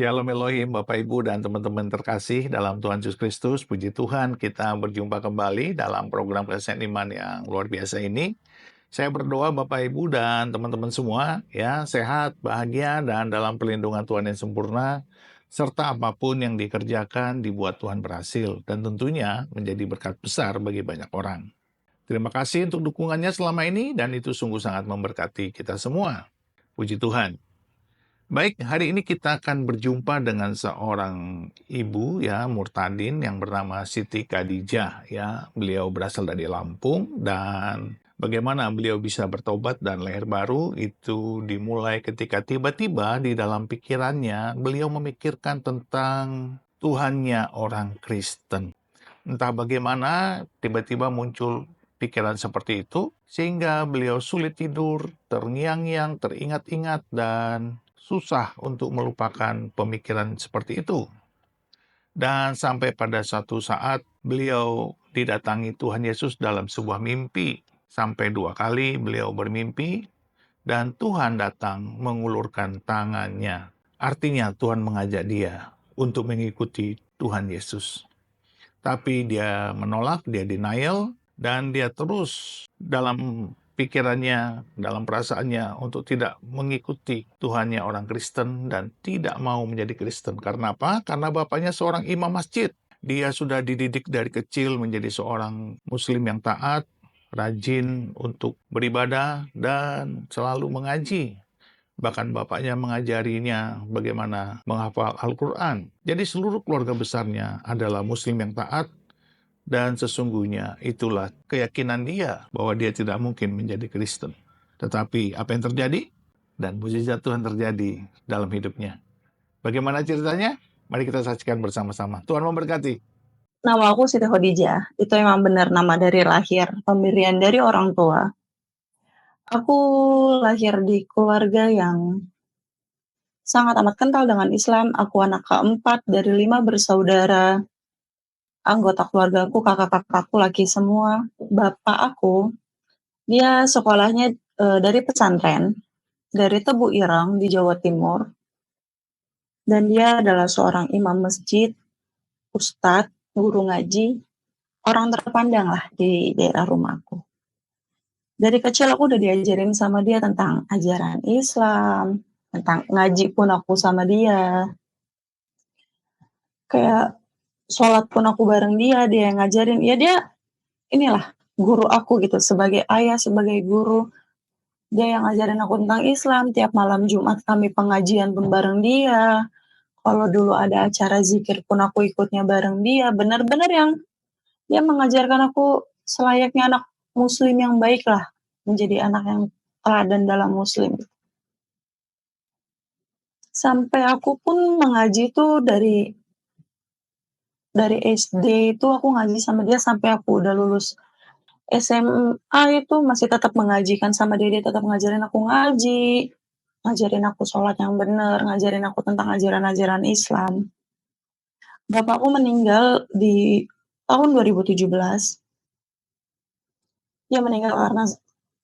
Shalom Elohim, Bapak Ibu dan teman-teman terkasih dalam Tuhan Yesus Kristus. Puji Tuhan, kita berjumpa kembali dalam program Kesaksian Iman yang luar biasa ini. Saya berdoa Bapak Ibu dan teman-teman semua ya sehat, bahagia dan dalam perlindungan Tuhan yang sempurna, serta apapun yang dikerjakan dibuat Tuhan berhasil dan tentunya menjadi berkat besar bagi banyak orang. Terima kasih untuk dukungannya selama ini dan itu sungguh sangat memberkati kita semua. Puji Tuhan. Baik, hari ini kita akan berjumpa dengan seorang ibu ya, murtadin yang bernama Siti Khadijah ya. Beliau berasal dari Lampung dan bagaimana beliau bisa bertobat dan lahir baru itu dimulai ketika tiba-tiba di dalam pikirannya beliau memikirkan tentang Tuhannya orang Kristen. Entah bagaimana tiba-tiba muncul pikiran seperti itu sehingga beliau sulit tidur, terngiang-ngiang, teringat-ingat dan susah untuk melupakan pemikiran seperti itu. Dan sampai pada suatu saat beliau didatangi Tuhan Yesus dalam sebuah mimpi. Sampai 2 kali beliau bermimpi dan Tuhan datang mengulurkan tangannya. Artinya Tuhan mengajak dia untuk mengikuti Tuhan Yesus. Tapi dia menolak, dia denial, dan dia terus dalam pikirannya, dalam perasaannya untuk tidak mengikuti Tuhannya orang Kristen dan tidak mau menjadi Kristen. Karena apa? Karena bapaknya seorang imam masjid. Dia sudah dididik dari kecil menjadi seorang muslim yang taat, rajin untuk beribadah, dan selalu mengaji. Bahkan bapaknya mengajarinya bagaimana menghafal Al-Quran. Jadi seluruh keluarga besarnya adalah muslim yang taat, dan sesungguhnya itulah keyakinan dia bahwa dia tidak mungkin menjadi Kristen. Tetapi apa yang terjadi? Dan mujizat Tuhan terjadi dalam hidupnya. Bagaimana ceritanya? Mari kita saksikan bersama-sama. Tuhan memberkati. Nama aku Siti Khadijah. Itu emang benar nama dari lahir, pemberian dari orang tua. Aku lahir di keluarga yang sangat amat kental dengan Islam. Aku anak keempat dari 5 bersaudara. Anggota keluargaku, kakak-kakakku laki semua. Bapak aku, dia sekolahnya dari pesantren, dari Tebu Ireng di Jawa Timur. Dan dia adalah seorang imam masjid, ustadz, guru ngaji, orang terpandang lah di daerah rumahku. Dari kecil aku udah diajarin sama dia tentang ajaran Islam, tentang ngaji pun aku sama dia. Kayak sholat pun aku bareng dia, dia yang ngajarin. Ya dia inilah guru aku gitu, sebagai ayah, sebagai guru. Dia yang ngajarin aku tentang Islam, tiap malam Jumat kami pengajian pun bareng dia. Kalau dulu ada acara zikir pun aku ikutnya bareng dia. Benar-benar yang dia mengajarkan aku selayaknya anak muslim yang baik lah. Menjadi anak yang teladan dalam muslim. Sampai aku pun mengaji tuh dari SD itu aku ngaji sama dia sampai aku udah lulus SMA itu masih tetap mengajikan sama dia, dia tetap ngajarin aku ngaji, ngajarin aku sholat yang bener, ngajarin aku tentang ajaran-ajaran Islam. Bapakku meninggal di tahun 2017. Dia meninggal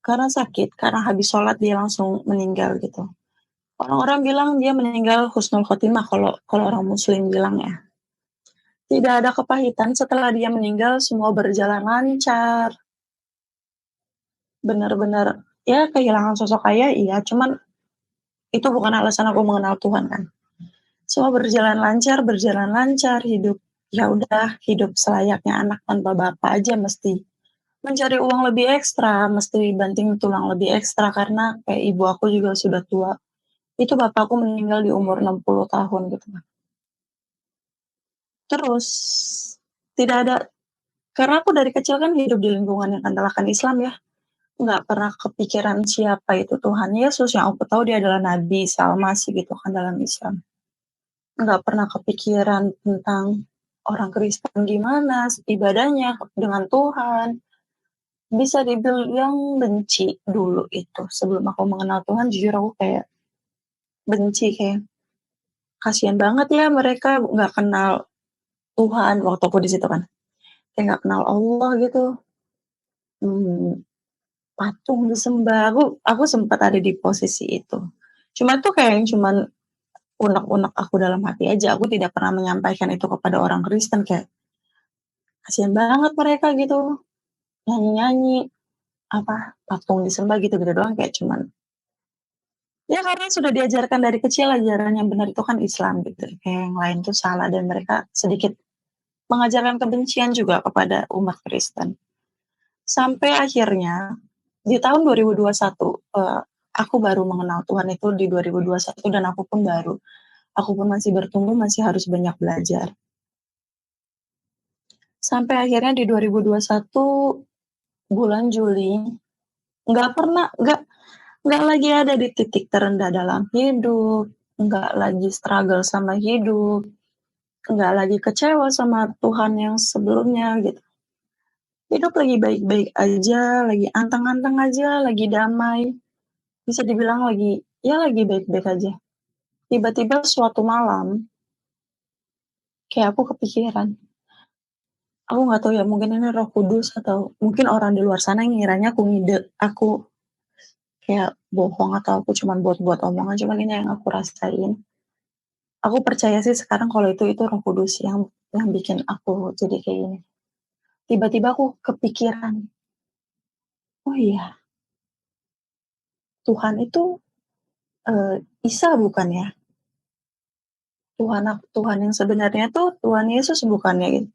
karena sakit, karena habis sholat dia langsung meninggal gitu. Orang-orang bilang dia meninggal husnul khotimah kalau orang muslim bilang ya. Tidak ada kepahitan setelah dia meninggal, semua berjalan lancar. Benar-benar ya kehilangan sosok ayah iya, cuman itu bukan alasan aku mengenal Tuhan kan. Semua berjalan lancar, hidup ya udah hidup selayaknya anak tanpa bapak aja mesti mencari uang lebih ekstra, mesti banting tulang lebih ekstra karena kayak ibu aku juga sudah tua. Itu bapakku meninggal di umur 60 tahun gitu. Terus tidak ada, karena aku dari kecil kan hidup di lingkungan yang kantalakan Islam ya. Nggak pernah kepikiran siapa itu Tuhan Yesus, yang aku tahu dia adalah Nabi Salmasi gitu kan dalam Islam. Nggak pernah kepikiran tentang orang Kristen gimana ibadahnya dengan Tuhan. Bisa dibilang benci dulu itu. Sebelum aku mengenal Tuhan, jujur aku kayak benci, kayak kasihan banget ya mereka nggak kenal Tuhan waktu aku di situ kan. Kayak nggak kenal Allah gitu. Patung disembah, aku sempat ada di posisi itu. Cuma tuh kayak yang cuman unek-unek aku dalam hati aja, aku tidak pernah menyampaikan itu kepada orang Kristen kayak, kasihan banget mereka gitu, nyanyi-nyanyi, apa, patung disembah gitu-gitu doang kayak cuman ya karena sudah diajarkan dari kecil ajaran yang benar itu kan Islam gitu, kayak yang lain tuh salah dan mereka sedikit mengajarkan kebencian juga kepada umat Kristen. Sampai akhirnya di tahun 2021, aku baru mengenal Tuhan itu di 2021 dan aku pun masih bertumbuh, masih harus banyak belajar. Sampai akhirnya di 2021 bulan Juli, nggak pernah nggak lagi ada di titik terendah dalam hidup, nggak lagi struggle sama hidup, nggak lagi kecewa sama Tuhan yang sebelumnya gitu. Hidup lagi baik-baik aja, lagi anteng-anteng aja, lagi damai, bisa dibilang lagi baik-baik aja. Tiba-tiba suatu malam, kayak aku kepikiran, aku nggak tahu ya mungkin ini Roh Kudus atau mungkin orang di luar sana ngiranya aku kayak bohong atau aku cuman buat-buat omongan, cuman ini yang aku rasain. Aku percaya sih sekarang kalau itu Roh Kudus yang bikin aku jadi kayak gini. Tiba-tiba aku kepikiran, "Oh iya, Tuhan itu, Isa bukan ya? Tuhan yang sebenarnya tuh Tuhan Yesus bukan ya?" Gitu.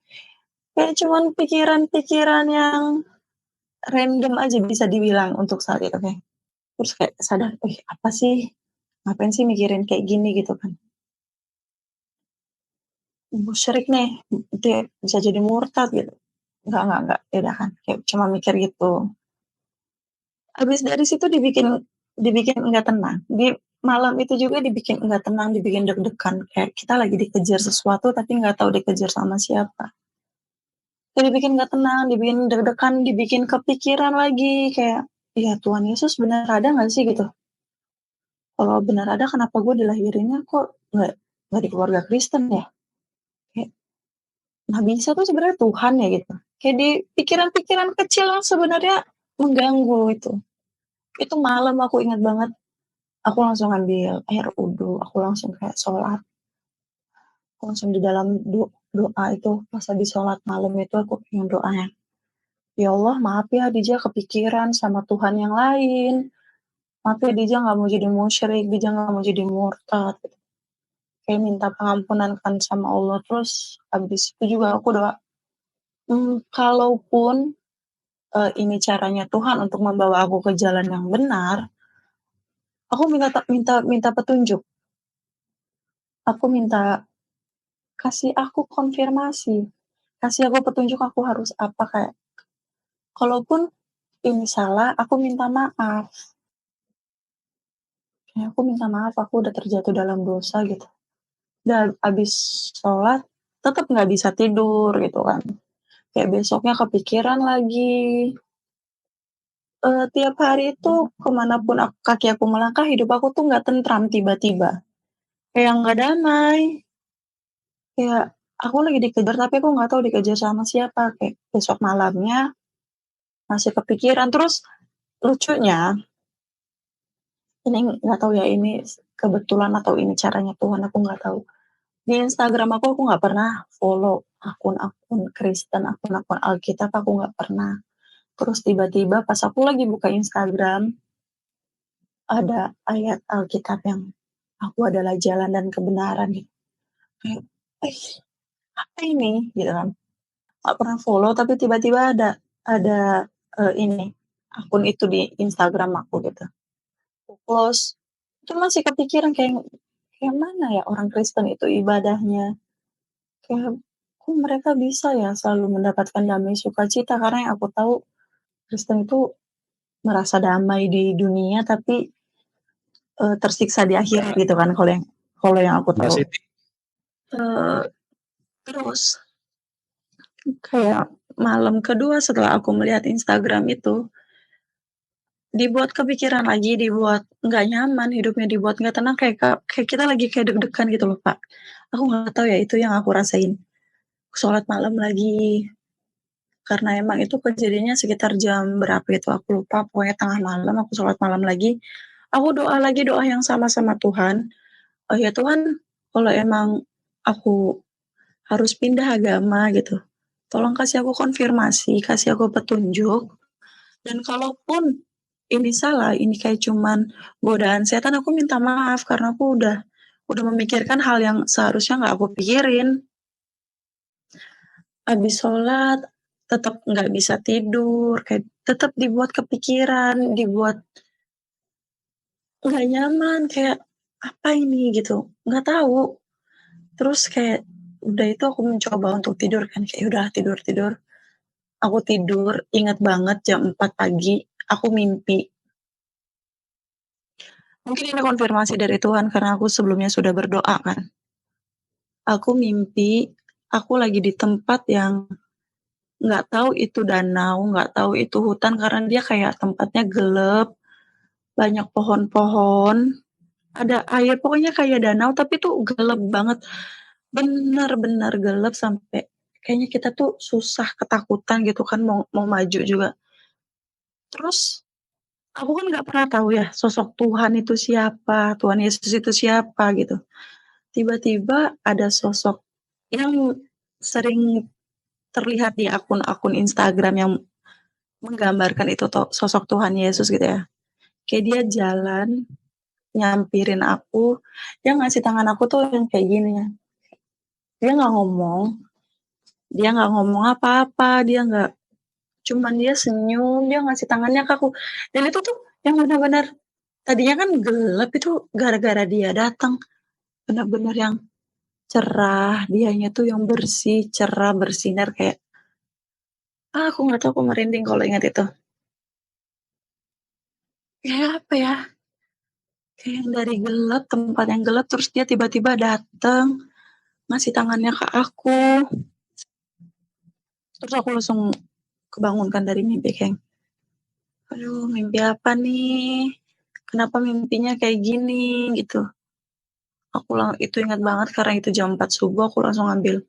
Kayak cuman pikiran-pikiran yang random aja bisa dibilang untuk saat itu, kayak terus kayak sadar, "Wih, apa sih? Ngapain sih mikirin kayak gini?" Gitu kan. Musyrik nih, dia bisa jadi murtad gitu. Enggak, ya udah kan, kayak cuma mikir gitu. Habis dari situ dibikin dibikin enggak tenang, di malam itu juga dibikin enggak tenang, dibikin deg-degan, kayak kita lagi dikejar sesuatu tapi nggak tahu dikejar sama siapa. Kayak dibikin nggak tenang, dibikin deg-degan, dibikin kepikiran lagi kayak, "Iya Tuhan Yesus benar ada nggak sih?" Gitu. Kalau benar ada kenapa gue dilahirinnya kok nggak di keluarga Kristen ya? Kayak nggak bisa tuh sebenarnya Tuhan ya gitu. Kayak di pikiran-pikiran kecil yang sebenarnya mengganggu itu. Itu malam aku ingat banget, aku langsung ambil air wudhu, aku langsung kayak sholat, aku langsung di dalam doa itu pas habis sholat malam itu aku pengen doa yang, "Ya Allah maaf ya Dija kepikiran sama Tuhan yang lain, maaf ya Dija nggak mau jadi musyrik, Dija nggak mau jadi murtad." Kayak minta pengampunan kan sama Allah, terus habis itu juga aku doa, kalaupun, ini caranya Tuhan untuk membawa aku ke jalan yang benar, aku minta petunjuk. Aku minta, kasih aku konfirmasi, kasih aku petunjuk aku harus apa, kayak kalaupun ini salah, aku minta maaf. Kayak aku minta maaf, aku udah terjatuh dalam dosa gitu. Dan habis sholat, tetep nggak bisa tidur gitu kan. Kayak besoknya kepikiran lagi. Tiap hari itu kemanapun kaki aku melangkah, hidup aku tuh nggak tentram tiba-tiba, kayak nggak damai, kayak aku lagi dikejar tapi aku nggak tahu dikejar sama siapa, kayak besok malamnya masih kepikiran. Terus lucunya, ini nggak tahu ya ini kebetulan atau ini caranya Tuhan, aku nggak tahu. Di Instagram aku nggak pernah follow akun-akun Kristen, akun-akun Alkitab aku nggak pernah. Terus tiba-tiba pas aku lagi buka Instagram, ada ayat Alkitab yang, "Aku adalah jalan dan kebenaran," gitu. Kayak, "Eh, apa ini?" Gitu kan. Nggak pernah follow tapi tiba-tiba ada, ini, akun itu di Instagram aku gitu. Aku close, itu masih kepikiran kayak kayak mana ya orang Kristen itu ibadahnya, kayak kok mereka bisa ya selalu mendapatkan damai sukacita, karena yang aku tahu Kristen itu merasa damai di dunia tapi, tersiksa di akhirat gitu kan kalau yang aku Mbak tahu. Siti, Eee, terus kayak malam kedua setelah aku melihat Instagram itu, dibuat kepikiran lagi, dibuat nggak nyaman hidupnya, dibuat nggak tenang, kayak kita lagi kayak deg-degan gitu loh, Kak. Aku nggak tahu ya itu yang aku rasain. Sholat malam lagi, karena emang itu kejadiannya sekitar jam berapa itu aku lupa, pokoknya tengah malam aku sholat malam lagi, aku doa lagi doa yang sama sama Tuhan, "Oh ya Tuhan, kalau emang aku harus pindah agama gitu, tolong kasih aku konfirmasi, kasih aku petunjuk, dan kalaupun ini salah, ini kayak cuman godaan setan, aku minta maaf karena aku udah memikirkan hal yang seharusnya nggak aku pikirin." Habis sholat, tetap nggak bisa tidur, kayak tetap dibuat kepikiran, dibuat nggak nyaman, kayak, "Apa ini?" Gitu, nggak tahu. Terus kayak, udah itu aku mencoba untuk tidur kan, kayak, "Udah tidur tidur." Aku tidur, inget banget jam 4 pagi, aku mimpi. Mungkin ini konfirmasi dari Tuhan karena aku sebelumnya sudah berdoa kan. Aku mimpi, aku lagi di tempat yang nggak tahu itu danau, nggak tahu itu hutan karena dia kayak tempatnya gelap, banyak pohon-pohon, ada air, pokoknya kayak danau tapi tuh gelap banget, bener-bener gelap sampai kayaknya kita tuh susah ketakutan gitu kan mau mau maju juga. Terus aku kan nggak pernah tahu ya sosok Tuhan itu siapa, Tuhan Yesus itu siapa gitu. Tiba-tiba ada sosok yang sering terlihat di akun-akun Instagram yang menggambarkan itu sosok Tuhan Yesus gitu ya. Kayak dia jalan, nyampirin aku, dia ngasih tangan aku tuh yang kayak gini ya. Dia nggak ngomong apa-apa, dia nggak, cuman dia senyum, dia ngasih tangannya ke aku. Dan itu tuh yang benar-benar tadinya kan gelap itu gara-gara dia datang, benar-benar yang cerah, dianya tuh yang bersih, cerah, bersinar kayak, aku nggak tahu aku merinding kalau ingat itu. Kayak apa ya, kayak yang dari gelap, tempat yang gelap, terus dia tiba-tiba datang, ngasih tangannya ke aku, terus aku langsung kebangunkan dari mimpi kayak, "Aduh mimpi apa nih? Kenapa mimpinya kayak gini?" Gitu. Itu ingat banget karena itu jam 4 subuh aku langsung ambil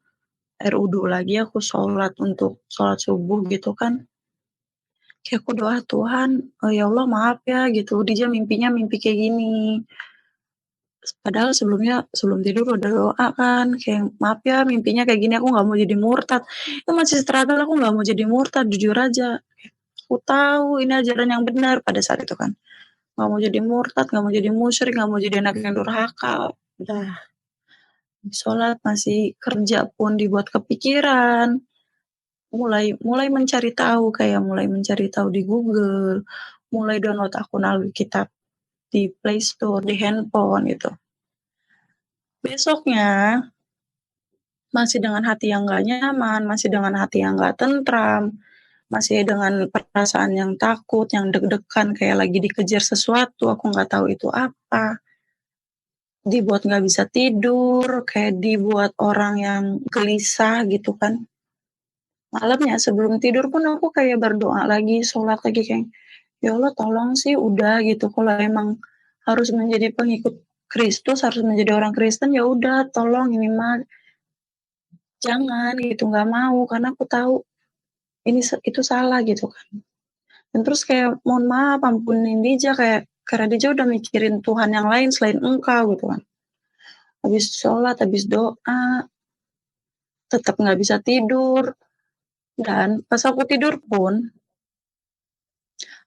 air wudhu lagi, aku sholat untuk sholat subuh gitu kan. Kayak aku doa, "Tuhan, ya Allah maaf ya," gitu, "Dija mimpinya mimpi kayak gini." Padahal sebelumnya sebelum tidur udah doa kan, kayak, "Maaf ya mimpinya kayak gini, aku nggak mau jadi murtad." Itu masih struggle aku nggak mau jadi murtad, jujur aja. Aku tahu ini ajaran yang benar pada saat itu kan. Nggak mau jadi murtad, nggak mau jadi musyrik, nggak mau jadi anak yang durhaka. Udah sholat, masih kerja pun dibuat kepikiran. Mulai mulai mencari tahu, kayak mulai mencari tahu di Google, mulai download akun Alkitab di Play Store, di handphone gitu. Besoknya masih dengan hati yang nggak nyaman, masih dengan hati yang nggak tentram, masih dengan perasaan yang takut, yang deg-degan kayak lagi dikejar sesuatu, aku nggak tahu itu apa. Dibuat nggak bisa tidur, kayak dibuat orang yang gelisah gitu kan. Malamnya sebelum tidur pun aku kayak berdoa lagi, sholat lagi kayak, "Ya Allah tolong sih udah gitu, kalau emang harus menjadi pengikut Kristus, harus menjadi orang Kristen, ya udah tolong ini mah jangan gitu, nggak mau karena aku tahu ini itu salah," gitu kan. Dan terus kayak, "Mohon maaf, ampunin Dija, kayak karena Dija udah mikirin Tuhan yang lain selain Engkau," gitu kan. Habis sholat, habis doa, tetap nggak bisa tidur, dan pas aku tidur pun,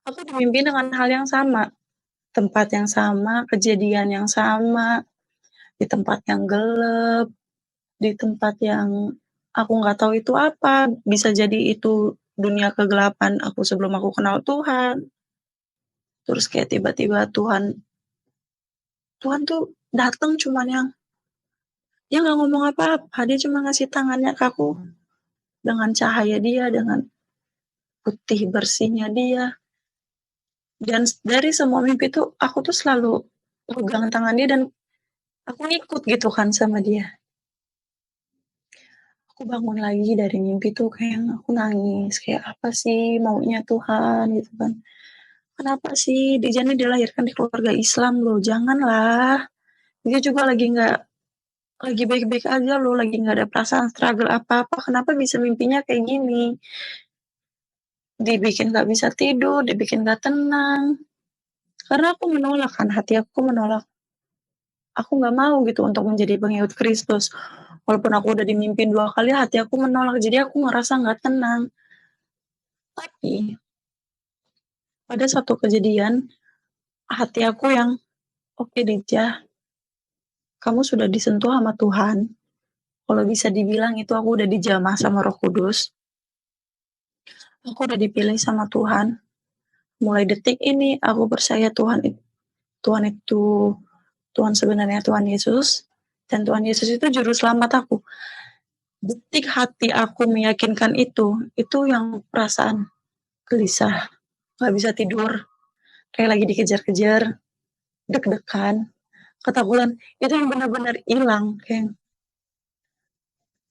aku dimimpi dengan hal yang sama, tempat yang sama, kejadian yang sama, di tempat yang gelap, di tempat yang aku nggak tahu itu apa, bisa jadi itu dunia kegelapan aku sebelum aku kenal Tuhan. Terus kayak tiba-tiba Tuhan Tuhan tuh datang cuman yang dia nggak ngomong apa-apa, dia cuma ngasih tangannya ke aku, dengan cahaya dia, dengan putih bersihnya dia, dan dari semua mimpi tuh, aku tuh selalu pegang tangan dia dan aku ngikut gitu kan sama dia. Aku bangun lagi dari mimpi tuh kayak aku nangis, kayak, "Apa sih maunya Tuhan?" Gitu kan. "Kenapa sih Dija nih dilahirkan di keluarga Islam loh, janganlah. Dia juga lagi baik-baik aja loh, lagi nggak ada perasaan struggle apa-apa, kenapa bisa mimpinya kayak gini?" Dibikin nggak bisa tidur, dibikin nggak tenang. Karena aku menolak kan, hati aku menolak. aku nggak mau gitu untuk menjadi pengikut Kristus. Walaupun aku udah dimimpin 2 kali, hati aku menolak, jadi aku ngerasa nggak tenang. Tapi, pada suatu kejadian, hati aku yang, "Oke deh Jah, kamu sudah disentuh sama Tuhan." Kalau bisa dibilang itu aku udah dijamah sama Roh Kudus, aku udah dipilih sama Tuhan. Mulai detik ini aku percaya Tuhan itu Tuhan sebenarnya Tuhan Yesus, dan Tuhan Yesus itu juru selamat aku. Detik hati aku meyakinkan itu yang perasaan gelisah, nggak bisa tidur, kayak lagi dikejar-kejar, deg-degan, ketakutan, itu yang benar-benar hilang,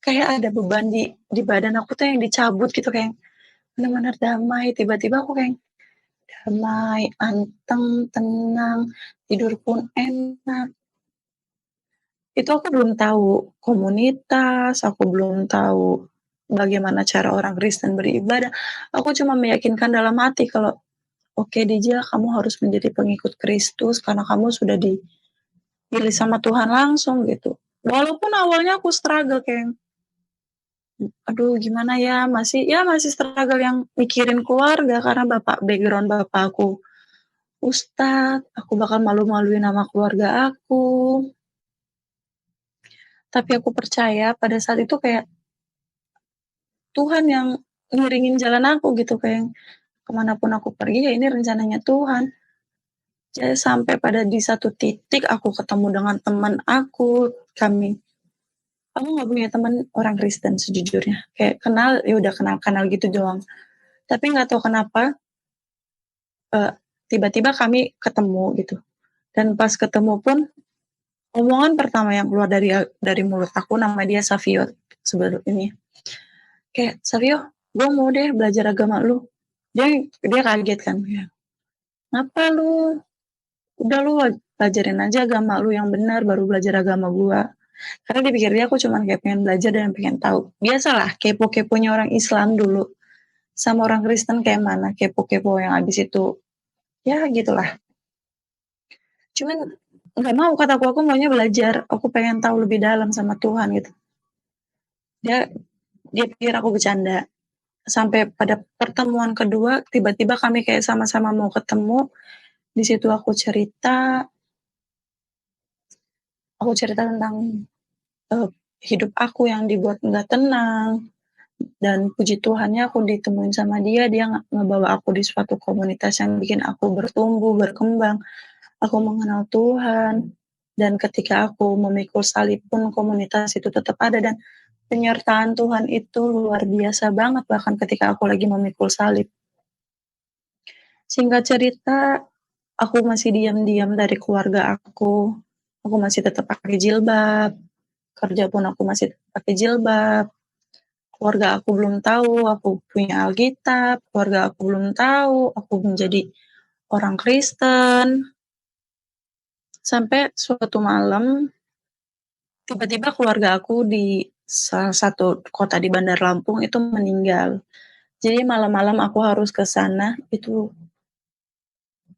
kayak ada beban di badan aku tuh yang dicabut gitu, kayak benar-benar damai, tiba-tiba aku kayak damai, anteng, tenang, tidur pun enak. Itu aku belum tahu komunitas, aku belum tahu bagaimana cara orang Kristen beribadah. Aku cuma meyakinkan dalam hati kalau, "Oke Dija, kamu harus menjadi pengikut Kristus karena kamu sudah dipilih sama Tuhan langsung," gitu. Walaupun awalnya aku struggle kayak, "Aduh gimana ya," masih struggle yang mikirin keluarga karena background bapak aku ustad, aku bakal malu-maluin nama keluarga aku. Tapi aku percaya pada saat itu kayak Tuhan yang ngiringin jalan aku gitu, kayak kemanapun aku pergi ya ini rencananya Tuhan. Jadi sampai pada di satu titik aku ketemu dengan teman aku nggak punya teman orang Kristen sejujurnya, kayak kenal, ya udah kenal-kenal gitu doang. Tapi nggak tahu kenapa, eee, tiba-tiba kami ketemu gitu, dan pas ketemu pun omongan pertama yang keluar dari mulut aku, nama dia Savio sebelum ini, kayak, "Savio, gue mau deh belajar agama lu." Dia dia kaget kan, ya, "Ngapa lu? Udah lu pelajarin aja agama lu yang benar, baru belajar agama gua." Karena di pikir dia aku cuman kayak pengen belajar dan pengen tahu. Biasalah kepo-keponya orang Islam dulu, sama orang Kristen kayak mana, kepo-kepo yang abis itu, ya gitulah. Cuman nggak mau kataku, aku maunya belajar, aku pengen tahu lebih dalam sama Tuhan gitu. Dia dia pikir aku bercanda. Sampai pada pertemuan kedua, tiba-tiba kami kayak sama-sama mau ketemu, di situ aku cerita tentang, eee, hidup aku yang dibuat nggak tenang, dan puji Tuhannya aku ditemuin sama dia ngebawa aku di suatu komunitas yang bikin aku bertumbuh, berkembang, aku mengenal Tuhan, dan ketika aku memikul salib pun komunitas itu tetap ada dan penyertaan Tuhan itu luar biasa banget bahkan ketika aku lagi memikul salib. Singkat cerita, aku masih diam-diam dari keluarga aku masih tetap pakai jilbab, kerja pun aku masih tetap pakai jilbab. Keluarga aku belum tahu aku punya Alkitab, keluarga aku belum tahu aku menjadi orang Kristen. Sampai suatu malam, tiba-tiba keluarga aku di salah satu kota di Bandar Lampung itu meninggal. Jadi malam-malam aku harus ke sana itu,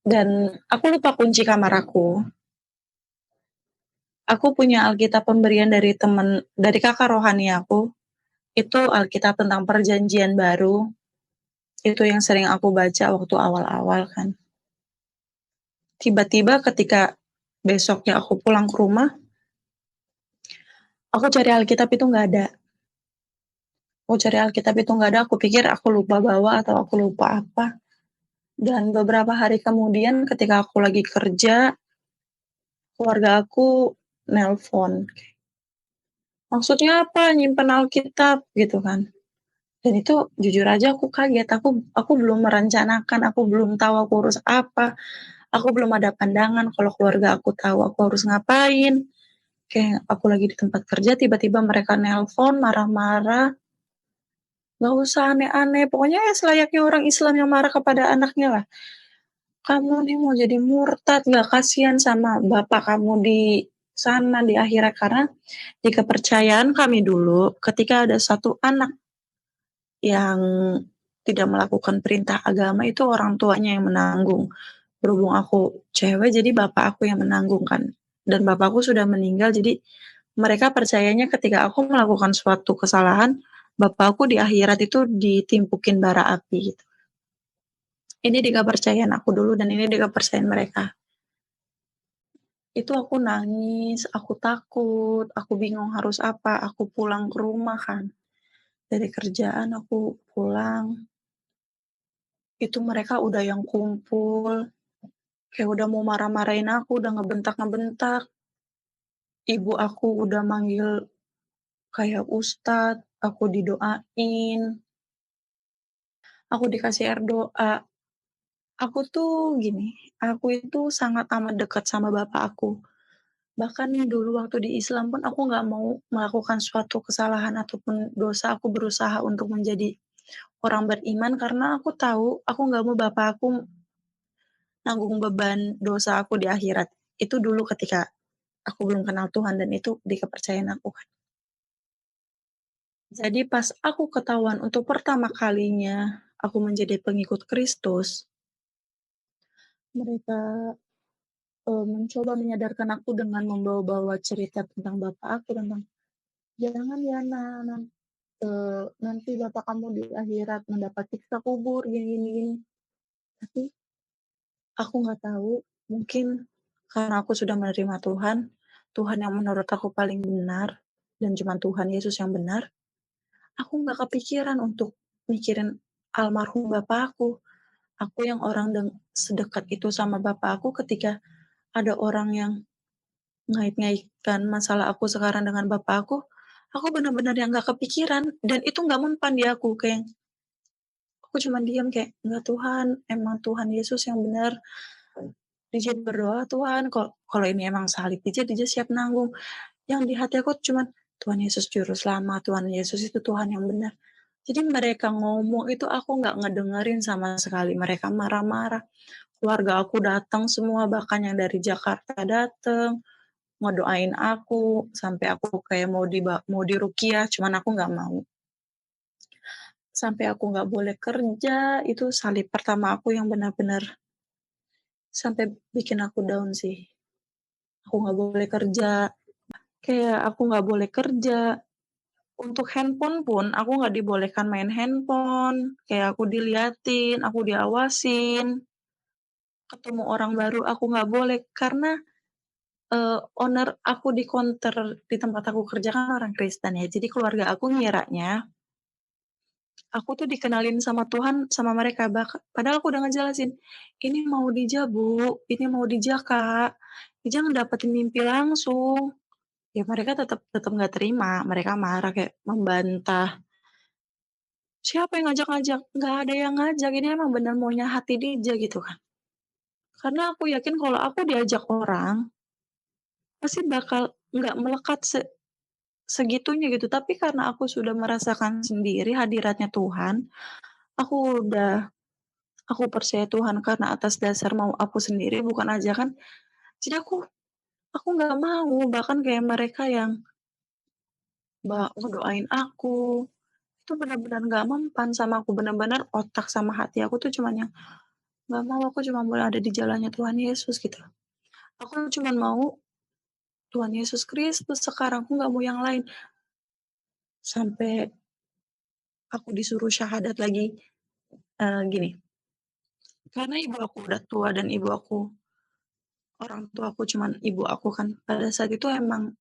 dan aku lupa kunci kamar aku. Aku punya Alkitab pemberian dari kakak rohani aku, itu Alkitab tentang Perjanjian Baru, itu yang sering aku baca waktu awal-awal kan. Tiba-tiba ketika besoknya aku pulang ke rumah, aku cari Alkitab itu nggak ada. Aku pikir aku lupa bawa atau aku lupa apa. Dan beberapa hari kemudian ketika aku lagi kerja, keluarga aku nelpon. "Maksudnya apa nyimpen Alkitab?" Gitu kan. Dan itu jujur aja aku kaget, aku belum merencanakan, aku belum tahu aku harus apa, aku belum ada pandangan kalau keluarga aku tahu aku harus ngapain. Kayak aku lagi di tempat kerja tiba-tiba mereka nelpon marah-marah, nggak usah aneh-aneh, pokoknya ya selayaknya orang Islam yang marah kepada anaknya lah. "Kamu nih mau jadi murtad, nggak kasihan sama bapak kamu di sana di akhirat." Karena di kepercayaan kami dulu, ketika ada satu anak yang tidak melakukan perintah agama itu orang tuanya yang menanggung. Berhubung aku cewek jadi bapak aku yang menanggung kan. dan bapakku sudah meninggal, jadi mereka percayanya ketika aku melakukan suatu kesalahan, bapakku di akhirat itu ditimpukin bara api gitu. Ini di kepercayaan aku dulu dan ini di kepercayaan mereka. Itu aku nangis, aku takut, aku bingung harus apa, aku pulang ke rumah kan, dari kerjaan aku pulang, itu mereka udah yang kumpul, kayak udah mau marah-marahin aku, udah ngebentak-ngebentak. Ibu aku udah manggil kayak ustad, aku didoain, aku dikasih air doa. Aku tuh gini, aku itu sangat amat dekat sama bapak aku. Bahkan dulu waktu di Islam pun aku nggak mau melakukan suatu kesalahan ataupun dosa, aku berusaha untuk menjadi orang beriman karena aku tahu aku nggak mau bapak aku nanggung beban dosa aku di akhirat. Itu dulu ketika aku belum kenal Tuhan dan itu di kepercayaan aku kan. Jadi pas aku ketahuan untuk pertama kalinya aku menjadi pengikut Kristus, mereka, mencoba menyadarkan aku dengan membawa-bawa cerita tentang bapak aku, tentang, "Jangan ya Nak, nanti bapak kamu di akhirat mendapat siksa kubur, gini gini gini." Tapi aku nggak tahu, mungkin karena aku sudah menerima Tuhan, Tuhan yang menurut aku paling benar, dan cuma Tuhan Yesus yang benar, aku nggak kepikiran untuk mikirin almarhum bapak aku. Aku yang orang sedekat itu sama bapak aku ketika ada orang yang ngait-ngaitkan masalah aku sekarang dengan bapak aku benar-benar yang nggak kepikiran dan itu nggak mempan di aku, kayak aku cuman diam kayak, "Enggak Tuhan, emang Tuhan Yesus yang benar, Dija berdoa Tuhan, kalau ini emang salib Dija siap nanggung." Yang di hati aku cuman, "Tuhan Yesus juru selamat, Tuhan Yesus itu Tuhan yang benar." Jadi mereka ngomong itu aku nggak ngedengerin sama sekali, mereka marah-marah, keluarga aku datang semua, bahkan yang dari Jakarta dateng, ngedoain aku, sampai aku kayak mau diruqyah, cuman aku nggak mau. Sampai aku nggak boleh kerja, itu salib pertama aku yang benar-benar sampai bikin aku down sih. Aku nggak boleh kerja, kayak aku nggak boleh kerja. Untuk handphone pun aku nggak dibolehkan main handphone, kayak aku diliatin, aku diawasin, ketemu orang baru aku nggak boleh karena, owner aku di counter di tempat aku kerja kan orang Kristen ya, jadi keluarga aku ngiranya aku tuh dikenalin sama Tuhan sama mereka, padahal aku udah ngejelasin, "Ini mau Dija, Bu, ini mau Dija, Kak, Dija ngedapetin mimpi langsung." Ya mereka tetep tetep nggak terima, mereka marah kayak membantah, "Siapa yang ngajak-ngajak? Nggak ada yang ngajak, ini emang bener maunya hati Dija," gitu kan. Karena aku yakin kalau aku diajak orang, pasti bakal nggak melekat segitunya gitu, tapi karena aku sudah merasakan sendiri hadiratnya Tuhan, aku udah aku percaya Tuhan karena atas dasar mau aku sendiri bukan ajakan, jadi aku nggak mau, bahkan kayak mereka yang ngedoain aku, itu benar-benar nggak mempan sama aku, benar-benar otak sama hati aku tuh cuman yang, "Nggak mau, aku cuma mau ada di jalannya Tuhan Yesus," gitu. Aku cuman mau Tuhan Yesus Kristus sekarang, aku nggak mau yang lain. Sampai aku disuruh syahadat lagi, gini, karena ibu aku udah tua dan orang tua aku cuman ibu aku kan, pada saat itu emang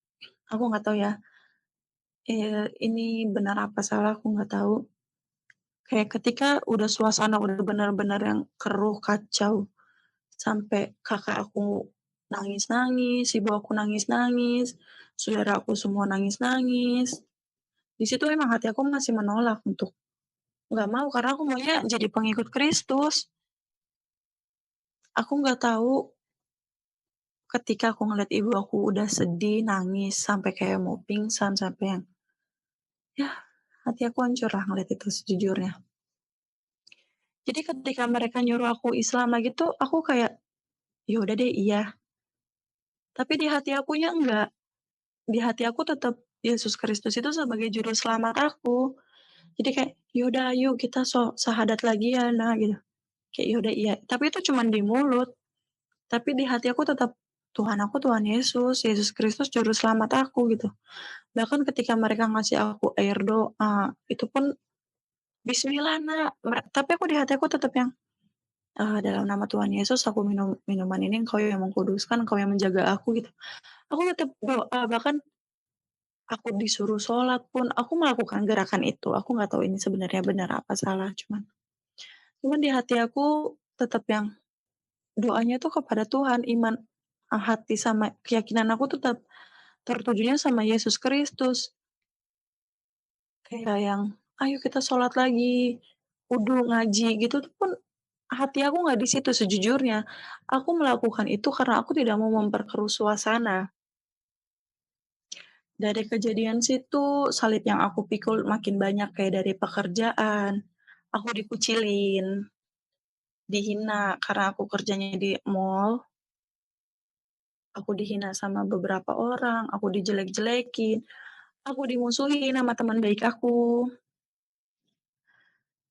aku nggak tahu ya, ini benar apa salah aku nggak tahu, kayak ketika udah suasana udah benar-benar yang keruh, kacau, sampai kakak aku nangis-nangis, ibu aku nangis-nangis, saudara aku semua nangis-nangis. Di situ emang hati aku masih menolak untuk nggak mau, karena aku maunya jadi pengikut Kristus. Aku nggak tahu ketika aku ngeliat ibu aku udah sedih, nangis, sampai kayak mau pingsan, sampai yang, ya hati aku hancur lah ngeliat itu sejujurnya. Jadi ketika mereka nyuruh aku Islam lagi tuh, aku kayak, ya udah deh iya, tapi di hati akunya enggak. Di hati aku tetap Yesus Kristus itu sebagai juru selamat aku. Jadi kayak, "Ya udah ayo kita syahadat lagi ya Nak," gitu. Kayak, "Ya udah iya." Tapi itu cuman di mulut, tapi di hati aku tetap Tuhan aku Tuhan Yesus, Yesus Kristus juru selamat aku gitu. Bahkan ketika mereka ngasih aku air doa, itu pun bismillah Nak, tapi aku di hati aku tetap yang, dalam nama Tuhan Yesus aku minum minuman ini, Engkau yang mengkuduskan, Engkau yang menjaga aku gitu. Aku tetap doa, bahkan aku disuruh sholat pun aku melakukan gerakan itu. Aku nggak tahu ini sebenarnya benar apa salah, cuman cuman di hati aku tetap yang doanya tuh kepada Tuhan, hati sama keyakinan aku tetap tertujunya sama Yesus Kristus. Kayak yang, "Ayo kita sholat lagi, wudu, ngaji," gitu tuh pun hati aku nggak di situ sejujurnya. Aku melakukan itu karena aku tidak mau memperkeruh suasana. Dari kejadian situ, salib yang aku pikul makin banyak kayak dari pekerjaan, aku dikucilin, dihina karena aku kerjanya di mall, aku dihina sama beberapa orang, aku dijelek-jelekin, aku dimusuhin sama teman baik aku.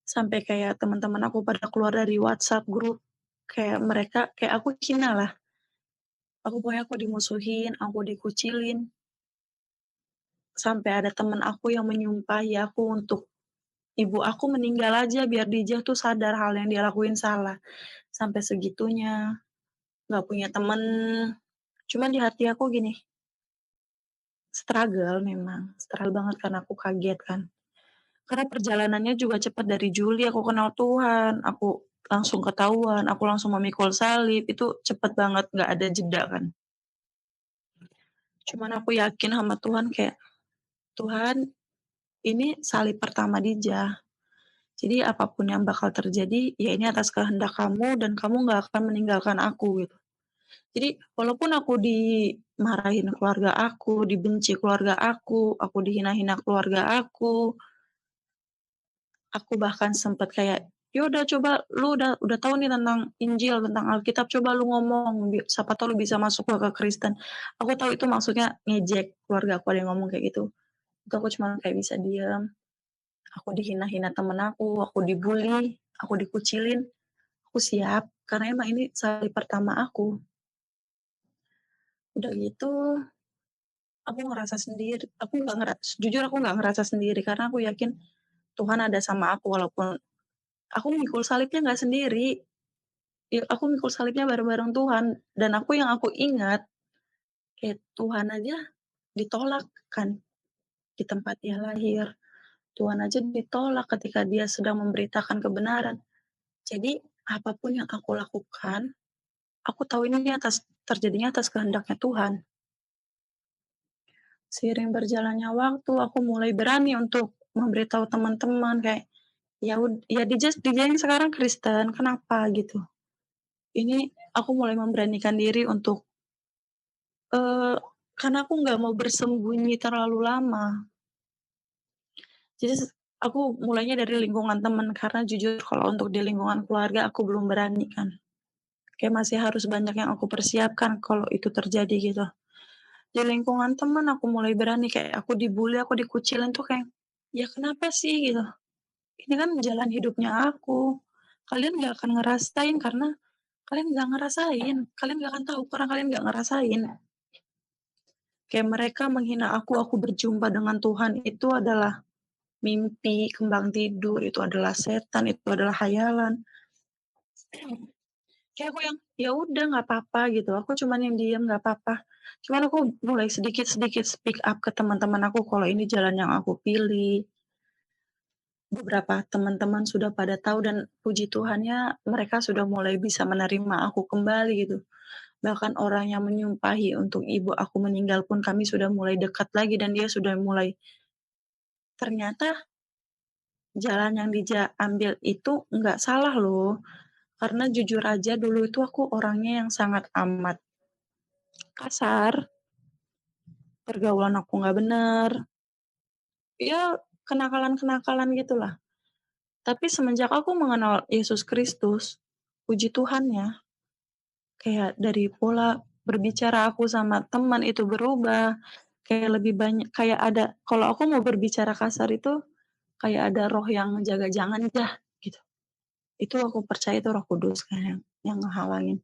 Sampai kayak teman-teman aku pada keluar dari WhatsApp grup, kayak mereka kayak aku hina lah, pokoknya aku dimusuhin, aku dikucilin, sampai ada temen aku yang menyumpahi aku untuk ibu aku meninggal aja biar dia tuh sadar hal yang dia lakuin salah. Sampai segitunya, nggak punya temen. Cuman di hati aku gini, struggle memang, struggle banget karena aku kaget kan. Karena perjalanannya juga cepat dari Juli aku kenal Tuhan, aku langsung ketahuan, aku langsung memikul salib, itu cepet banget, nggak ada jeda kan. Cuman aku yakin sama Tuhan kayak, "Tuhan, ini salib pertama Dija, jadi apapun yang bakal terjadi, ya ini atas kehendak Kamu dan Kamu nggak akan meninggalkan aku," gitu. Jadi walaupun aku dimarahin keluarga aku, dibenci keluarga aku dihina-hina keluarga aku bahkan sempet kayak, "Ya udah coba lu udah tahu nih tentang Injil, tentang Alkitab, coba lu ngomong, siapa tahu lu bisa masuk ke Kristen." Aku tahu itu maksudnya ngejek keluarga aku, ada yang ngomong kayak gitu. Itu aku cuma kayak bisa diam, aku dihina-hina temen aku dibully, aku dikucilin, aku siap, karena emang ini kali pertama aku. Udah gitu, aku ngerasa sendiri, jujur aku nggak ngerasa sendiri, karena aku yakin Tuhan ada sama aku, walaupun aku mikul salibnya nggak sendiri. Ya, aku mikul salibnya bareng-bareng Tuhan, dan aku ingat, kayak Tuhan aja ditolak kan di tempat dia lahir. Tuhan aja ditolak ketika dia sedang memberitakan kebenaran. Jadi, apapun yang aku lakukan, aku tahu ini terjadinya atas kehendaknya Tuhan. Seiring berjalannya waktu, aku mulai berani untuk memberitahu teman-teman kayak, ya Dija yang sekarang Kristen, kenapa gitu. Ini aku mulai memberanikan diri untuk Eee, karena aku nggak mau bersembunyi terlalu lama. Jadi aku mulainya dari lingkungan teman, karena jujur kalau untuk di lingkungan keluarga aku belum berani kan. Kayak masih harus banyak yang aku persiapkan kalau itu terjadi gitu. Di lingkungan teman aku mulai berani, kayak aku dibully, aku dikucilin tuh kayak, "Ya kenapa sih?" Gitu. "Ini kan jalan hidupnya aku. Kalian nggak akan ngerasain karena kalian nggak ngerasain, kalian nggak akan tahu karena kalian nggak ngerasain." Kayak mereka menghina aku berjumpa dengan Tuhan itu adalah mimpi, kembang tidur, itu adalah setan, itu adalah khayalan. Kayak aku yang, "Ya udah nggak apa-apa," gitu, aku cuman yang diem, "Nggak apa-apa." Cuman aku mulai sedikit-sedikit speak up ke teman-teman aku kalau ini jalan yang aku pilih. Beberapa teman-teman sudah pada tahu dan puji Tuhannya mereka sudah mulai bisa menerima aku kembali gitu. Bahkan orang yang menyumpahi untuk ibu aku meninggal pun kami sudah mulai dekat lagi dan dia sudah mulai, ternyata jalan yang ambil itu nggak salah loh. Karena jujur aja dulu itu aku orangnya yang sangat amat kasar, pergaulan aku nggak bener, ya kenakalan-kenakalan gitulah. Tapi semenjak aku mengenal Yesus Kristus, puji Tuhannya, kayak dari pola berbicara aku sama teman itu berubah, kayak lebih banyak kayak ada kalau aku mau berbicara kasar itu, kayak ada roh yang ngejaga, "Jangan Jah," gitu. Itu aku percaya itu Roh Kudus kan yang ngehalangin.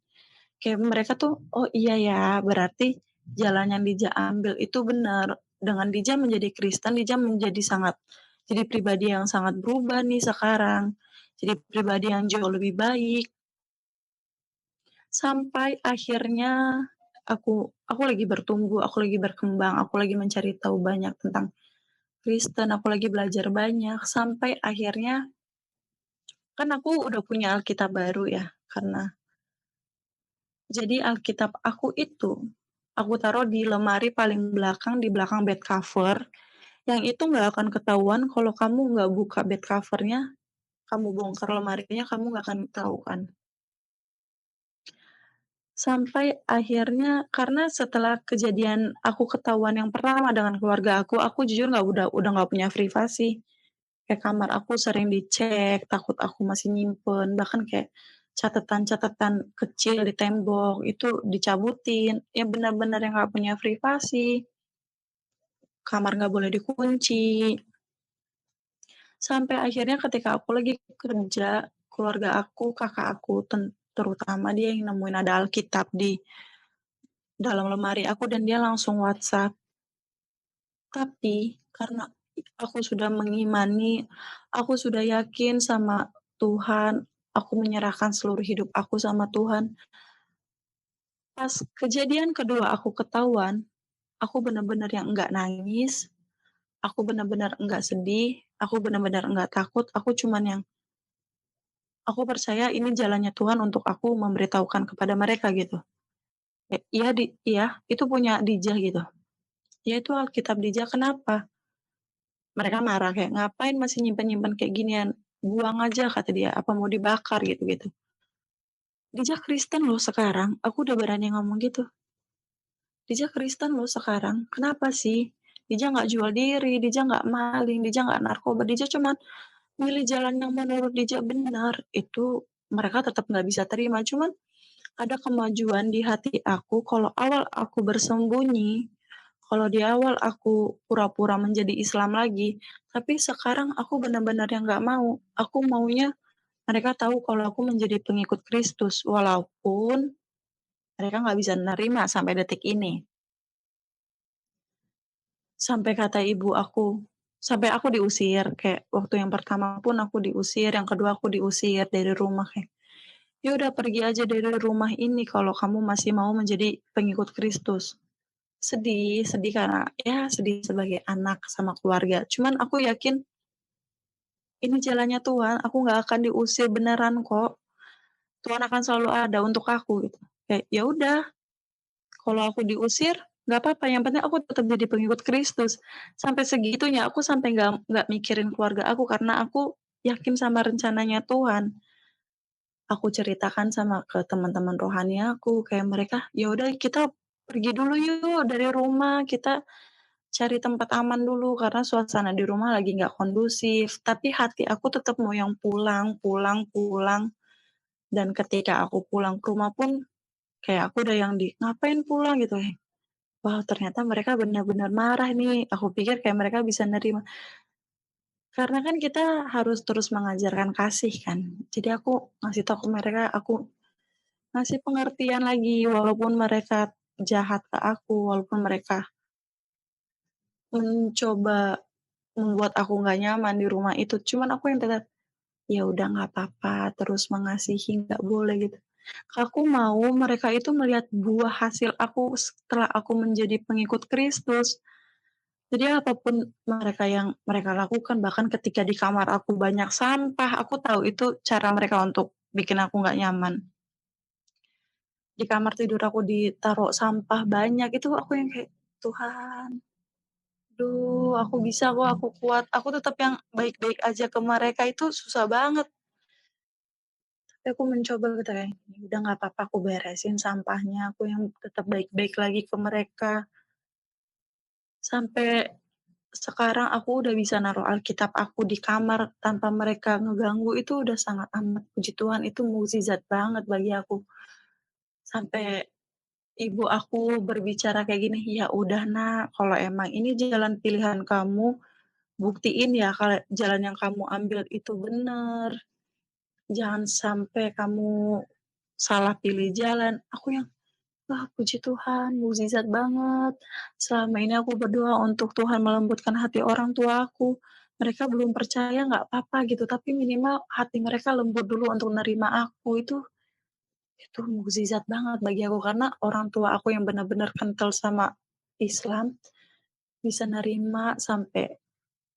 Kayak mereka tuh, "Oh iya ya, berarti jalan yang Dija ambil itu benar." Dengan Dija menjadi Kristen, Dija menjadi jadi pribadi yang sangat berubah nih sekarang. Jadi pribadi yang jauh lebih baik. Sampai akhirnya aku lagi bertumbuh, aku lagi berkembang, aku lagi mencari tahu banyak tentang Kristen, aku lagi belajar banyak, sampai akhirnya kan aku udah punya Alkitab baru ya, karena jadi Alkitab aku itu, aku taruh di lemari paling belakang, di belakang bed cover, yang itu nggak akan ketahuan kalau kamu nggak buka bed cover-nya, kamu bongkar lemarinya, kamu nggak akan tahu kan. Sampai akhirnya karena setelah kejadian aku ketahuan yang pertama dengan keluarga aku jujur udah nggak punya privasi. Kayak kamar aku sering dicek, takut aku masih nyimpen, bahkan kayak catatan-catatan kecil di tembok itu dicabutin, ya benar-benar yang nggak punya privasi, kamar nggak boleh dikunci. Sampai akhirnya ketika aku lagi kerja, keluarga aku, kakak aku terutama dia yang nemuin ada Alkitab di dalam lemari aku dan dia langsung WhatsApp. Tapi karena aku sudah mengimani, aku sudah yakin sama Tuhan, aku menyerahkan seluruh hidup aku sama Tuhan. Pas kejadian kedua aku ketahuan, aku benar-benar yang enggak nangis, aku benar-benar enggak sedih, aku benar-benar enggak takut, aku cuman yang aku percaya ini jalannya Tuhan untuk aku memberitahukan kepada mereka gitu. Iya iya, itu punya Dijah gitu. Ya itu Alkitab Dijah, kenapa? Mereka marah kayak, "Ngapain masih nyimpen-nyimpen kayak ginian? Buang aja," kata dia, "apa mau dibakar?" Gitu-gitu. Dija Kristen loh sekarang, aku udah berani ngomong gitu. Dija Kristen loh sekarang, kenapa sih? Dija nggak jual diri, Dija nggak maling, Dija nggak narkoba, Dija cuman milih jalan yang menurut Dija benar. Itu mereka tetap nggak bisa terima, cuman ada kemajuan di hati aku kalau awal aku bersembunyi, kalau di awal aku pura-pura menjadi Islam lagi, tapi sekarang aku benar-benar yang nggak mau. Aku maunya mereka tahu kalau aku menjadi pengikut Kristus, walaupun mereka nggak bisa nerima sampai detik ini. Sampai kata ibu aku, sampai aku diusir, kayak waktu yang pertama pun aku diusir, yang kedua aku diusir dari rumah kayak, "Ya udah pergi aja dari rumah ini kalau kamu masih mau menjadi pengikut Kristus." Sedih, sedih karena ya sedih sebagai anak sama keluarga. Cuman aku yakin ini jalannya Tuhan, aku nggak akan diusir beneran kok. Tuhan akan selalu ada untuk aku gitu. Kayak ya udah, kalau aku diusir nggak apa-apa, yang penting aku tetap jadi pengikut Kristus. Sampai segitunya aku sampai nggak mikirin keluarga aku karena aku yakin sama rencananya Tuhan. Aku ceritakan sama ke teman-teman rohani aku, kayak mereka, "Ya udah kita pergi dulu yuk dari rumah, kita cari tempat aman dulu karena suasana di rumah lagi nggak kondusif." Tapi hati aku tetap mau yang pulang, pulang, pulang. Dan ketika aku pulang ke rumah pun kayak aku udah yang "Ngapain pulang?" gitu ya. Wah, ternyata mereka benar-benar marah nih. Aku pikir kayak mereka bisa nerima. Karena kan kita harus terus mengajarkan kasih kan. Jadi aku ngasih tahu ke mereka, aku ngasih pengertian lagi walaupun mereka jahat ke aku, walaupun mereka mencoba membuat aku nggak nyaman di rumah itu. Cuman aku yang tetap, "Ya udah nggak apa-apa, terus mengasihi, nggak boleh," gitu. Aku mau mereka itu melihat buah hasil aku setelah aku menjadi pengikut Kristus. Jadi apapun mereka yang mereka lakukan, bahkan ketika di kamar aku banyak sampah, aku tahu itu cara mereka untuk bikin aku nggak nyaman. Di kamar tidur aku ditaruh sampah banyak, itu aku yang kayak, "Tuhan, duh aku bisa kok, aku kuat." Aku tetap yang baik-baik aja ke mereka itu susah banget. Tapi aku mencoba gitu kayak, "Ya udah nggak apa-apa aku beresin sampahnya, aku yang tetap baik-baik lagi ke mereka." Sampai sekarang aku udah bisa naruh Alkitab aku di kamar tanpa mereka ngeganggu, itu udah sangat amat puji Tuhan, itu mukjizat banget bagi aku. Sampai ibu aku berbicara kayak gini, "Ya udah Nak, kalau emang ini jalan pilihan kamu, buktiin ya kalau jalan yang kamu ambil itu bener. Jangan sampai kamu salah pilih jalan, aku yang, "Wah, puji Tuhan, mukjizat banget. Selama ini aku berdoa untuk Tuhan melembutkan hati orang tua aku. Mereka belum percaya nggak apa-apa gitu, tapi minimal hati mereka lembut dulu untuk nerima aku." Itu mukjizat banget bagi aku, karena orang tua aku yang benar-benar kental sama Islam, bisa nerima sampai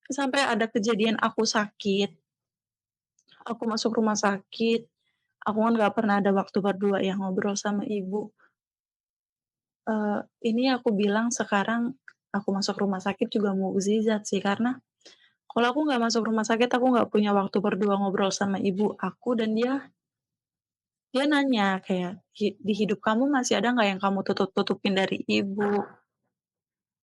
sampai ada kejadian aku sakit, aku masuk rumah sakit, aku kan nggak pernah ada waktu berdua ya ngobrol sama ibu. Ini aku bilang sekarang aku masuk rumah sakit juga mukjizat sih, karena kalau aku nggak masuk rumah sakit, aku nggak punya waktu berdua ngobrol sama ibu aku, dan dia dia nanya kayak, "Di hidup kamu masih ada nggak yang kamu tutup-tutupin dari ibu?"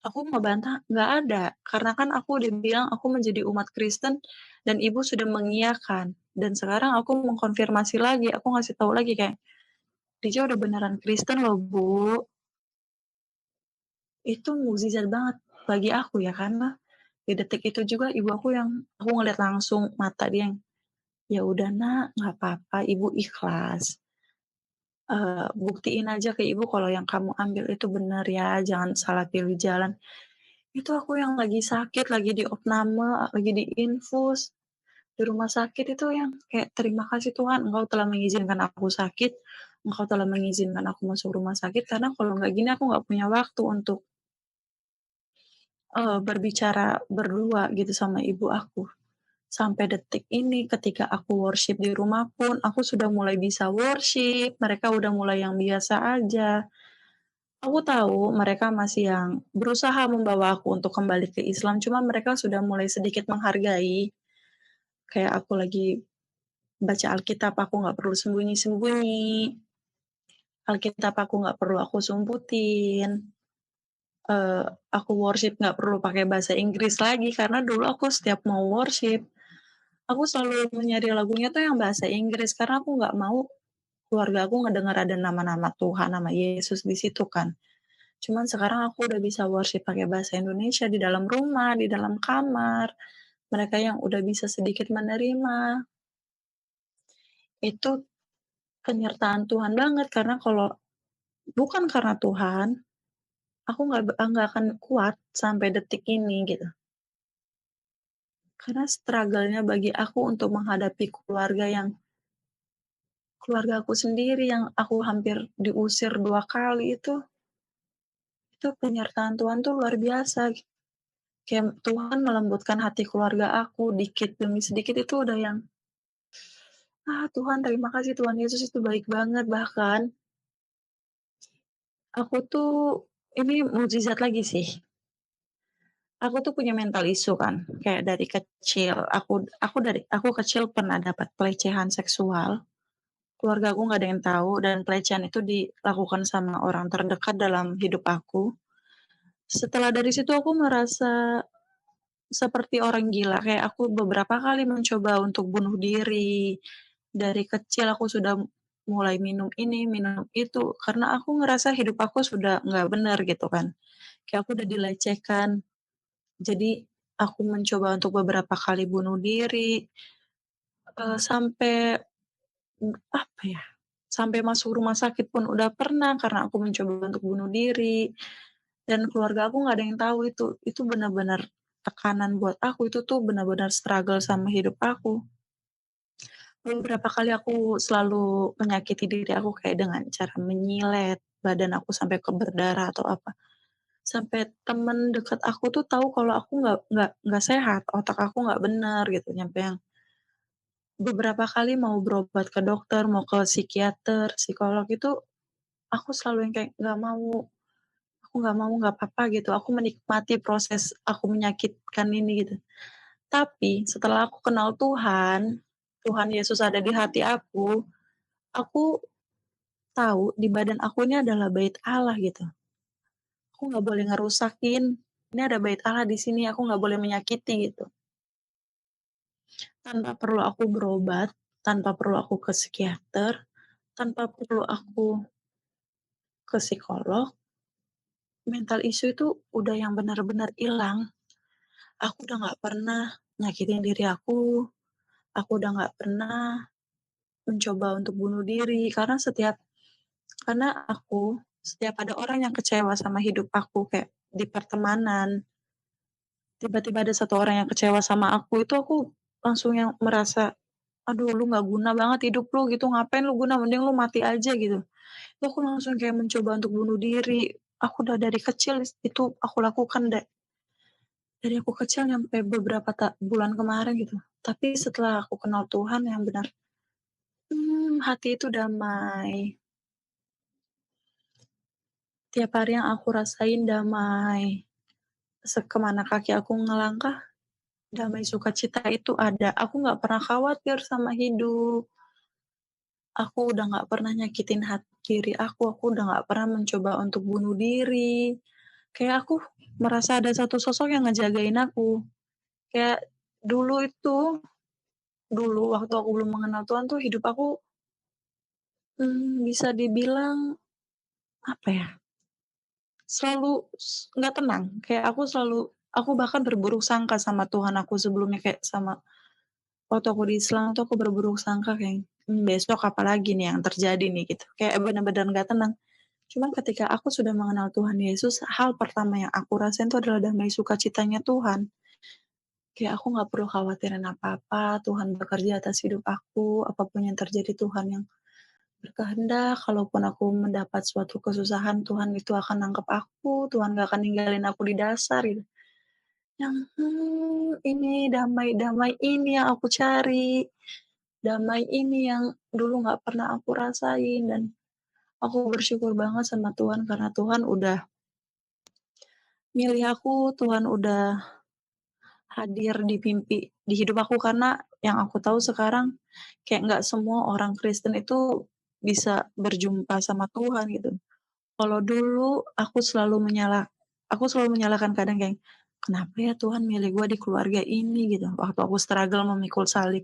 Aku ngebantah, "Nggak ada," karena kan aku udah bilang aku menjadi umat Kristen dan ibu sudah mengiyakan. Dan sekarang aku mengkonfirmasi lagi, aku ngasih tahu lagi kayak, "Dija udah beneran Kristen loh, Bu." Itu mukjizat banget bagi aku ya, karena di detik itu juga ibu aku yang aku ngeliat langsung mata dia yang, "Ya udah Nak, nggak apa-apa, Ibu ikhlas. Buktiin aja ke Ibu kalau yang kamu ambil itu bener ya, jangan salah pilih jalan." Itu aku yang lagi sakit, lagi di opname, lagi di infus, di rumah sakit itu yang kayak, "Terima kasih Tuhan, Engkau telah mengizinkan aku sakit, Engkau telah mengizinkan aku masuk rumah sakit, karena kalau nggak gini aku nggak punya waktu untuk, berbicara berdua gitu sama ibu aku." Sampai detik ini ketika aku worship di rumah pun, aku sudah mulai bisa worship, mereka udah mulai yang biasa aja. Aku tahu mereka masih yang berusaha membawa aku untuk kembali ke Islam, cuma mereka sudah mulai sedikit menghargai, kayak aku lagi baca Alkitab, aku nggak perlu sembunyi-sembunyi, Alkitab aku nggak perlu aku sumputin, eee, aku worship nggak perlu pakai bahasa Inggris lagi, karena dulu aku setiap mau worship, aku selalu nyari lagunya tuh yang bahasa Inggris, karena aku nggak mau keluarga aku ngedenger ada nama-nama Tuhan, nama Yesus di situ kan. Cuman sekarang aku udah bisa worship pakai bahasa Indonesia di dalam rumah, di dalam kamar, mereka yang udah bisa sedikit menerima, itu penyertaan Tuhan banget, karena kalau bukan karena Tuhan, aku nggak akan kuat sampai detik ini gitu. Karena struggle-nya bagi aku untuk menghadapi keluarga aku sendiri yang aku hampir diusir 2 kali itu penyertaan Tuhan tuh luar biasa. Kayak Tuhan melembutkan hati keluarga aku dikit demi sedikit, itu udah yang, Tuhan terima kasih, Tuhan Yesus itu baik banget." Bahkan aku tuh ini mukjizat lagi sih, aku tuh punya mental issue kan, kayak dari kecil aku kecil pernah dapat pelecehan seksual, keluarga aku nggak ada yang tahu, dan pelecehan itu dilakukan sama orang terdekat dalam hidup aku. Setelah dari situ aku merasa seperti orang gila, kayak aku beberapa kali mencoba untuk bunuh diri. Dari kecil aku sudah mulai minum ini, minum itu, karena aku ngerasa hidup aku sudah nggak benar gitu kan. Kayak aku udah dilecehkan, jadi aku mencoba untuk beberapa kali bunuh diri, sampai, apa ya, sampai masuk rumah sakit pun udah pernah karena aku mencoba untuk bunuh diri, dan keluarga aku nggak ada yang tahu itu. Itu benar-benar tekanan buat aku, itu tuh benar-benar struggle sama hidup aku. Beberapa kali aku selalu menyakiti diri aku kayak dengan cara menyilet badan aku sampai ke berdarah atau apa. Sampai temen deket aku tuh tahu kalau aku nggak sehat, otak aku nggak bener gitu, nyampe yang beberapa kali mau berobat ke dokter, mau ke psikiater, psikolog itu aku selalu yang kayak, aku nggak mau, nggak apa-apa gitu, aku menikmati proses aku menyakitkan ini gitu. Tapi setelah aku kenal Tuhan, Tuhan Yesus ada di hati aku tahu di badan aku ini adalah bait Allah gitu. Aku nggak boleh ngerusakin, ini ada bait Allah di sini, aku nggak boleh menyakiti gitu. Tanpa perlu aku berobat, tanpa perlu aku ke psikiater, tanpa perlu aku ke psikolog, mental issue itu udah yang benar-benar hilang. Aku udah nggak pernah nyakitin diri aku udah nggak pernah mencoba untuk bunuh diri karena setiap ada orang yang kecewa sama hidup aku kayak di pertemanan, tiba-tiba ada satu orang yang kecewa sama itu aku langsung yang merasa, "Aduh lu nggak guna banget hidup lu gitu, ngapain lu guna, mending lu mati aja," gitu. Itu aku langsung kayak mencoba untuk bunuh diri. Aku udah dari kecil itu aku lakukan dari aku kecil nyampe beberapa bulan kemarin gitu. Tapi setelah aku kenal Tuhan yang benar, hati itu damai. Tiap hari yang aku rasain damai. Kemana kaki aku ngelangkah, damai sukacita itu ada. Aku nggak pernah khawatir sama hidup. Aku udah nggak pernah nyakitin hati diri aku udah nggak pernah mencoba untuk bunuh diri. Kayak aku merasa ada satu sosok yang ngejagain aku. Kayak dulu itu, dulu waktu aku belum mengenal Tuhan tuh hidup aku, bisa dibilang apa ya, selalu nggak tenang. Kayak aku bahkan berburuk sangka sama Tuhan aku sebelumnya, kayak sama waktu aku di Islam tuh aku berburuk sangka kayak, besok apalagi nih yang terjadi nih gitu, kayak bener-bener nggak tenang. Cuman ketika aku sudah mengenal Tuhan Yesus, hal pertama yang aku rasain itu adalah damai sukacitanya Tuhan. Kayak aku nggak perlu khawatirin apa-apa, Tuhan bekerja atas hidup aku, apapun yang terjadi Tuhan yang berkehendak, kalaupun aku mendapat suatu kesusahan, Tuhan itu akan nangkep aku, Tuhan gak akan ninggalin aku di dasar gitu. Yang, ini damai-damai ini yang aku cari, damai ini yang dulu nggak pernah aku rasain, dan aku bersyukur banget sama Tuhan karena Tuhan udah milih aku, Tuhan udah hadir di hidup aku karena yang aku tahu sekarang kayak nggak semua orang Kristen itu bisa berjumpa sama Tuhan gitu. Kalau dulu aku selalu menyalahkan kadang kayak, "Kenapa ya Tuhan milih gue di keluarga ini?" Gitu, waktu aku struggle memikul salib.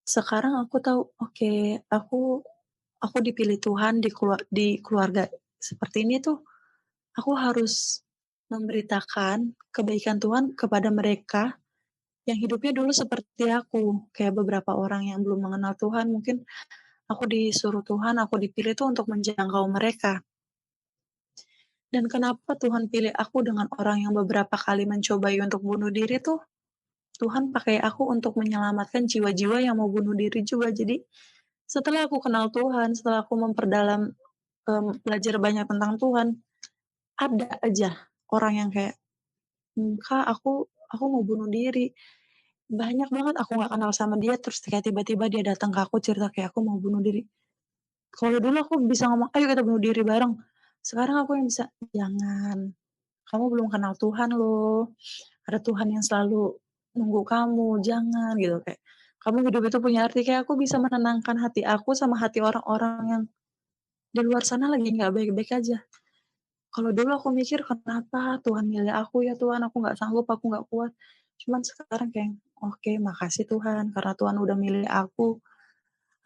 Sekarang aku tahu, oke, aku dipilih Tuhan di keluarga seperti ini tuh, aku harus memberitakan kebaikan Tuhan kepada mereka yang hidupnya dulu seperti aku. Kayak beberapa orang yang belum mengenal Tuhan, mungkin aku dipilih tuh untuk menjangkau mereka. Dan kenapa Tuhan pilih aku dengan orang yang beberapa kali mencobai untuk bunuh diri tuh, Tuhan pakai aku untuk menyelamatkan jiwa-jiwa yang mau bunuh diri juga. Jadi, setelah aku kenal Tuhan, setelah aku memperdalam, belajar banyak tentang Tuhan, ada aja orang yang kayak, "Kak, aku mau bunuh diri." Banyak banget aku nggak kenal sama dia, terus kayak tiba-tiba dia datang ke aku cerita kayak, "Aku mau bunuh diri." Kalau dulu aku bisa ngomong, "Ayo kita bunuh diri bareng." Sekarang aku yang bisa, "Jangan, kamu belum kenal Tuhan loh. Ada Tuhan yang selalu nunggu kamu, jangan," gitu. Kayak, "Kamu hidup itu punya arti." Kayak aku bisa menenangkan hati aku sama hati orang-orang yang di luar sana lagi nggak baik-baik aja. Kalau dulu aku mikir, "Kenapa Tuhan milih aku ya Tuhan, aku nggak sanggup, aku nggak kuat." Cuman sekarang kayak, "Oke, makasih Tuhan, karena Tuhan udah milih aku.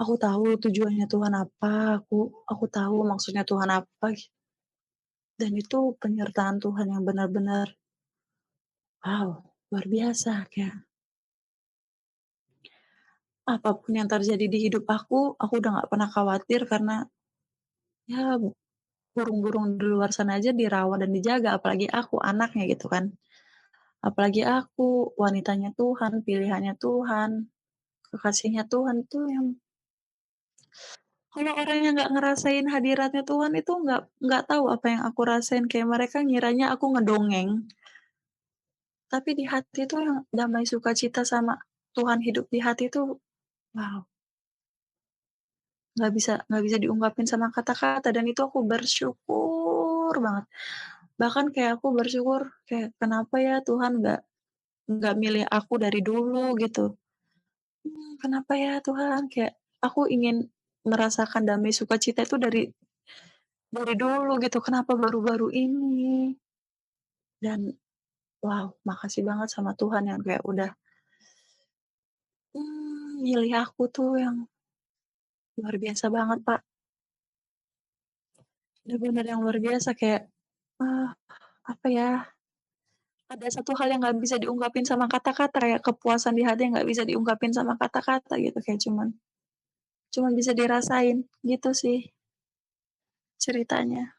Aku tahu tujuannya Tuhan apa, aku tahu maksudnya Tuhan apa." Dan itu penyertaan Tuhan yang benar-benar, wow, luar biasa. Kayak apapun yang terjadi di hidup aku udah nggak pernah khawatir karena ya burung-burung di luar sana aja dirawat dan dijaga, apalagi aku anaknya gitu kan. Apalagi aku wanitanya Tuhan, pilihannya Tuhan, kekasihnya Tuhan tuh yang kalau orang yang nggak ngerasain hadiratnya Tuhan itu nggak tahu apa yang aku rasain, kayak mereka ngiranya aku ngedongeng, tapi di hati tuh yang damai sukacita sama Tuhan hidup di hati tuh, wow, nggak bisa diungkapin sama kata-kata, dan itu aku bersyukur banget. Bahkan kayak aku bersyukur kayak, "Kenapa ya Tuhan nggak milih aku dari dulu?" Gitu. "Kenapa ya Tuhan?" Kayak aku ingin merasakan damai sukacita itu dari dulu gitu, kenapa baru-baru ini? Dan wow, makasih banget sama Tuhan yang kayak udah, milih aku tuh yang luar biasa banget, Pak. Bener-bener yang luar biasa kayak, ah, apa ya, ada satu hal yang nggak bisa diungkapin sama kata-kata, kayak kepuasan di hati yang nggak bisa diungkapin sama kata-kata gitu, kayak cuman, cuma bisa dirasain, gitu sih ceritanya.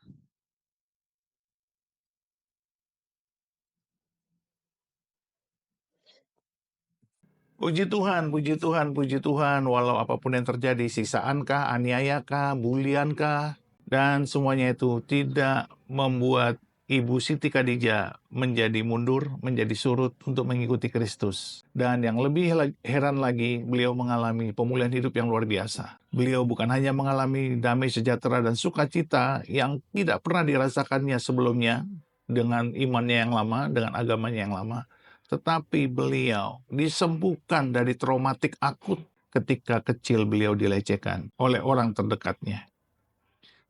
Puji Tuhan, puji Tuhan, puji Tuhan, walau apapun yang terjadi, siksaankah, aniayakah, buliankah, dan semuanya itu tidak membuat Ibu Siti Khadijah menjadi mundur, menjadi surut untuk mengikuti Kristus. Dan yang lebih heran lagi, beliau mengalami pemulihan hidup yang luar biasa. Beliau bukan hanya mengalami damai sejahtera dan sukacita yang tidak pernah dirasakannya sebelumnya dengan imannya yang lama, dengan agamanya yang lama, tetapi beliau disembuhkan dari traumatik akut ketika kecil beliau dilecehkan oleh orang terdekatnya.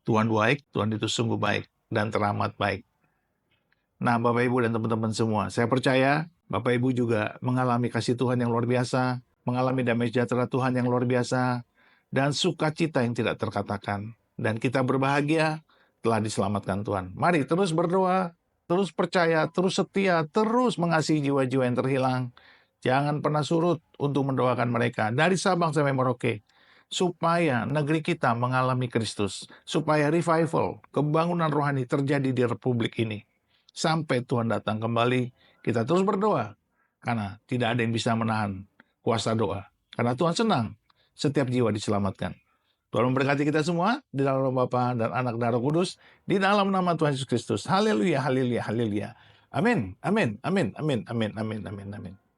Tuhan baik, Tuhan itu sungguh baik dan teramat baik. Nah, Bapak Ibu dan teman-teman semua, saya percaya Bapak Ibu juga mengalami kasih Tuhan yang luar biasa, mengalami damai sejahtera Tuhan yang luar biasa, dan sukacita yang tidak terkatakan. Dan kita berbahagia telah diselamatkan Tuhan. Mari terus berdoa, terus percaya, terus setia, terus mengasihi jiwa-jiwa yang terhilang. Jangan pernah surut untuk mendoakan mereka dari Sabang sampai Merauke, supaya negeri kita mengalami Kristus, supaya revival, kebangunan rohani terjadi di republik ini. Sampai Tuhan datang kembali, kita terus berdoa, karena tidak ada yang bisa menahan kuasa doa. Karena Tuhan senang setiap jiwa diselamatkan. Tuhan memberkati kita semua di dalam nama Bapa dan Anak dan Roh Kudus, di dalam nama Tuhan Yesus Kristus. Haleluya, haleluya, haleluya. Amin, amin, amin, amin, amin, amin, amin, amin.